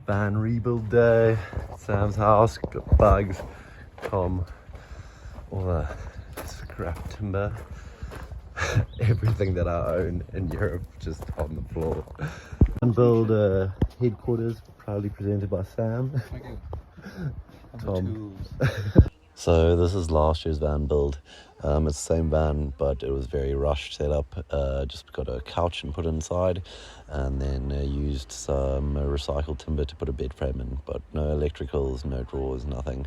Van rebuild day. Sam's house, got bugs, Tom, all the scrap timber, everything that I own in Europe just on the floor. Van build headquarters, proudly presented by Sam. Thank you. Tom. So this is last year's van build. It's the same van, but it was very rushed setup. Just got a couch and put it inside, and then used some recycled timber to put a bed frame in, but no electricals, no drawers, nothing.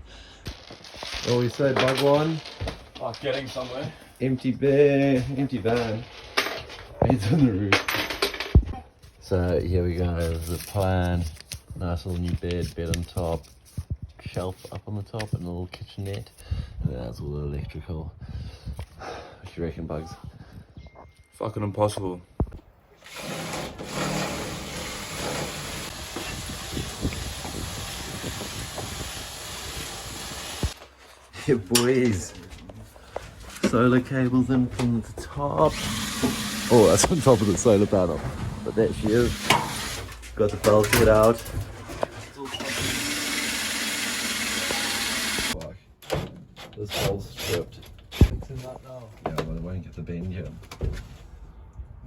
Oh, we say bug one. Oh, getting somewhere. Empty bed, empty van. It's on the roof. So here we go. This is the plan. Nice little new bed on top. Shelf up on the top and a little kitchenette, and that's all the electrical. What do you reckon, Bugs? Fucking impossible. Yeah, boys. Solar cables in from the top. Oh, that's on top of the solar panel. But that's you. Got the bulkhead out. This hole's stripped. It's in that now. Yeah, but it won't get the bend yet.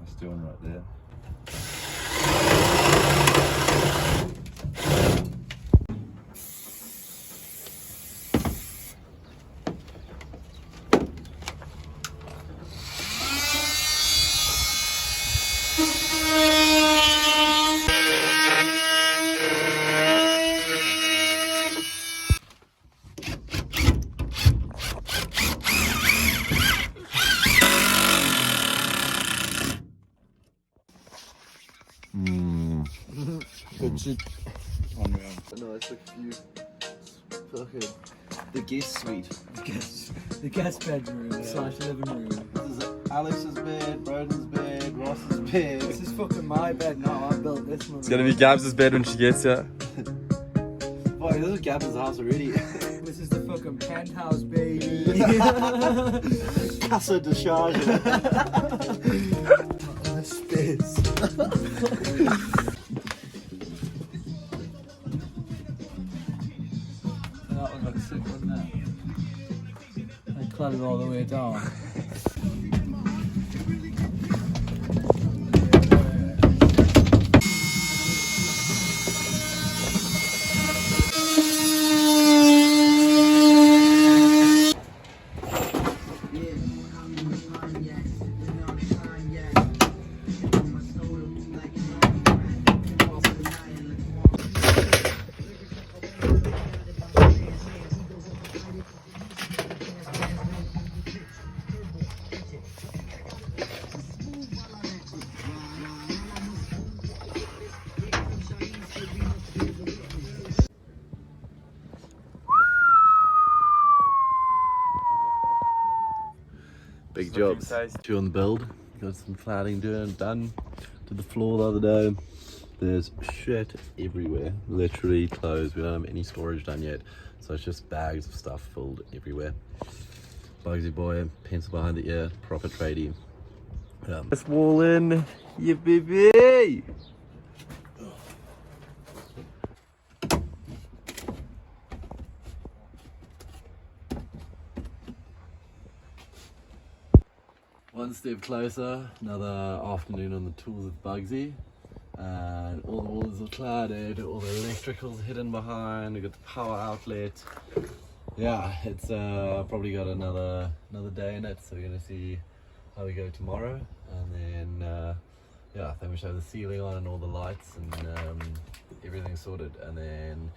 That's doing right there. Good shit. Unreal. No, it's like you fucking the guest suite. The guest bedroom slash living room. This is Alex's bed, Brodan's bed, Ross's bed. This is fucking my bed now. I built this one. It's gonna be Gabs' bed when she gets here. Boy, this is Gab's house already. This is the fucking penthouse, baby. Casa de charge. The space. That was like sick, wasn't it? I clad it all the way down. Big jobs. Two on the build. Got some cladding done to the floor the other day. There's shit everywhere. Literally clothes. We don't have any storage done yet. So it's just bags of stuff filled everywhere. Bugsy boy, pencil behind the ear, proper tradie. This wall in, yeah baby! One step closer, another afternoon on the tools of Bugsy. And all the walls are cladded, all the electricals hidden behind, we've got the power outlet. Yeah, it's probably got another day in it, so we're gonna see how we go tomorrow. And then, yeah, then we should have the ceiling on and all the lights and everything sorted. And then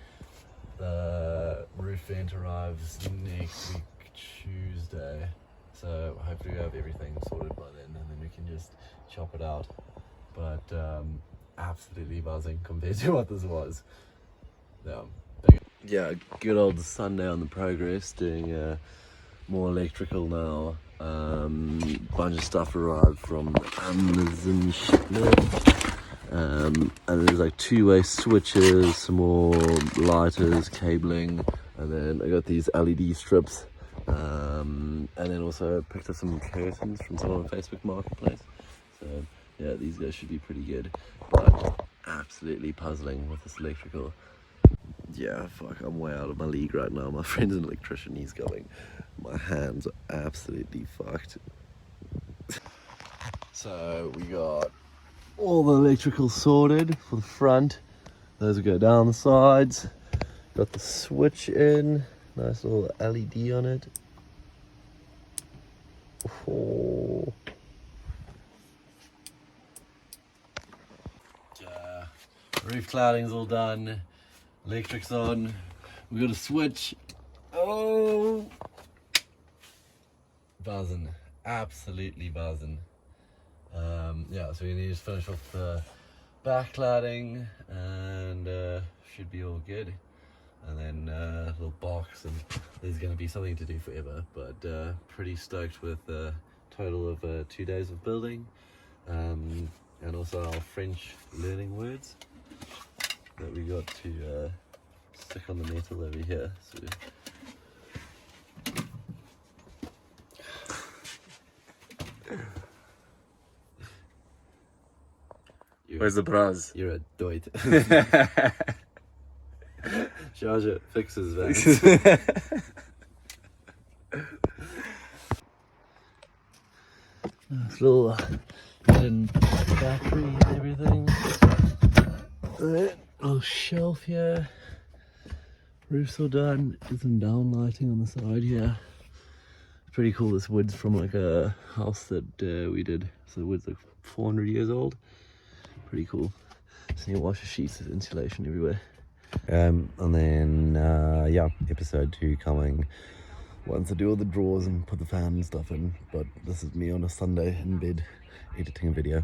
the roof vent arrives next week, Tuesday. So hopefully we have everything sorted by then, and then we can just chop it out. But absolutely buzzing compared to what this was. Yeah, good old Sunday on the progress, doing more electrical now. Bunch of stuff arrived from Amazon shipment. And there's like two-way switches, some more lighters, cabling, and then I got these LED strips. And then also picked up some curtains from someone on Facebook Marketplace. So yeah, these guys should be pretty good. But absolutely puzzling with this electrical. Yeah, fuck, I'm way out of my league right now. My friend's an electrician, he's going. My hands are absolutely fucked. So we got all the electrical sorted for the front. Those will go down the sides. Got the switch in, nice little LED on it. Oh. Roof cladding's all done. Electric's on. We got a switch. Oh, buzzing, absolutely buzzing. Yeah, so we need to just finish off the back cladding and should be all good. And then a little box, and there's going to be something to do forever. But pretty stoked with a total of 2 days of building, and also our French learning words that we got to stick on the metal over here. So Where's the bras? You're a doit. Charger fixes that. Nice little hidden battery and everything. Little shelf here. Roof's all done. Get some down lighting on the side here. Pretty cool. This wood's from like a house that we did. So the wood's like 400 years old. Pretty cool. So you washer sheets, there's insulation everywhere. And then yeah, episode 2 coming once I do all the drawers and put the fan and stuff in. But this is me on a Sunday in bed editing a video.